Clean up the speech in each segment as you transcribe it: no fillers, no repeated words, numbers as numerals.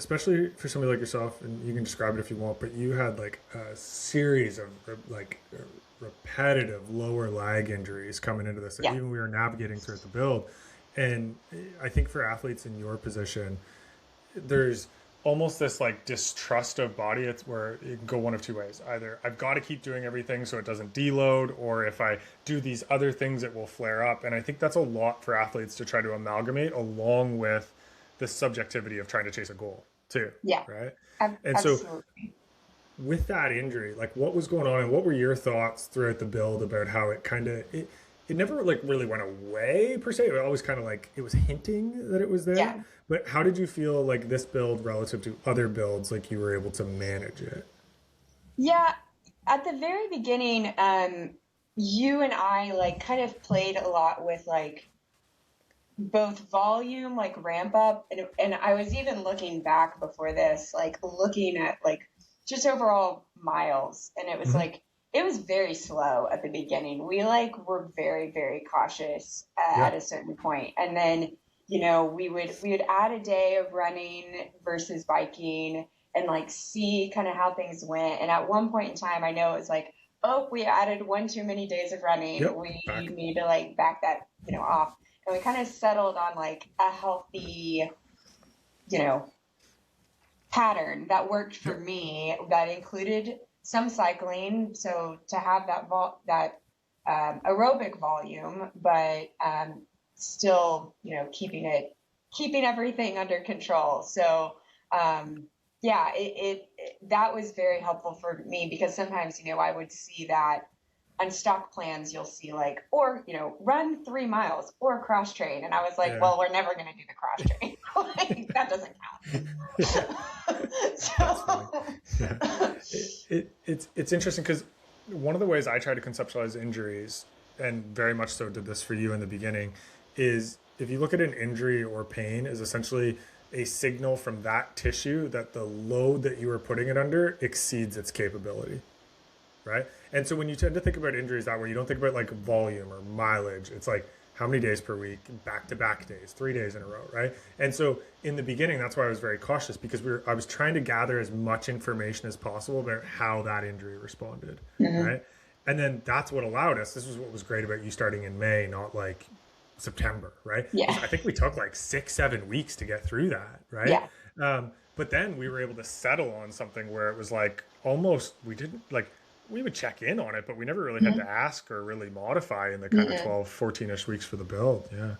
especially for somebody like yourself, and you can describe it if you want, but you had like a series of repetitive lower leg injuries coming into this that Yeah. even we were navigating throughout the build. And I think for athletes in your position, there's almost this like distrust of body. It's where it can go one of two ways. Either I've got to keep doing everything so it doesn't deload, or if I do these other things, it will flare up. And I think that's a lot for athletes to try to amalgamate along with the subjectivity of trying to chase a goal too, Yeah. right? And so Absolutely. with that injury, like what was going on and what were your thoughts throughout the build about how it kind of it never like really went away per se. It always kind of like it was hinting that it was there. Yeah. But how did you feel like this build relative to other builds, like you were able to manage it? Yeah. At the very beginning, you and I like kind of played a lot with like both volume, like ramp up, and I was even looking back before this, like looking at like just overall miles, and it was Hmm. like it was very slow at the beginning. We like were very, very cautious Yeah. at a certain point, and then we would add a day of running versus biking, and like see kind of how things went. And at one point in time, I know it was like, oh, we added one too many days of running. Yep. We Back. need to like back that off, and we kind of settled on like a healthy, you know, pattern that worked for Yep. me that included some cycling. So to have that aerobic volume, but still, keeping everything under control. So yeah, that was very helpful for me because sometimes, I would see that on stock plans, you'll see like, or, run 3 miles or cross train. And I was like, Yeah. well, we're never going to do the cross train. Like, that doesn't Yeah. That's funny. Yeah. count. It's interesting because one of the ways I try to conceptualize injuries, and very much so did this for you in the beginning, is if you look at an injury or pain is essentially a signal from that tissue that the load that you are putting it under exceeds its capability, right? And so when you tend to think about injuries that way, you don't think about like volume or mileage. It's like how many days per week, back to back days, 3 days in a row, right? And so in the beginning, that's why I was very cautious because I was trying to gather as much information as possible about how that injury responded, Mhm. right? And then that's what allowed us. This was what was great about you starting in May, not like September, right? Yeah. Because I think we took like 6, 7 weeks to get through that, right? Yeah. But then we were able to settle on something where it was like almost we didn't like we would check in on it, but we never really had to Mhm. ask or really modify in the kind of Mm-mm. 12, 14-ish weeks for the build. Yeah.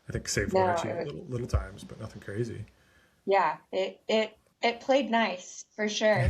I think save one or No, two little times, but nothing crazy. yeah, it played nice for sure.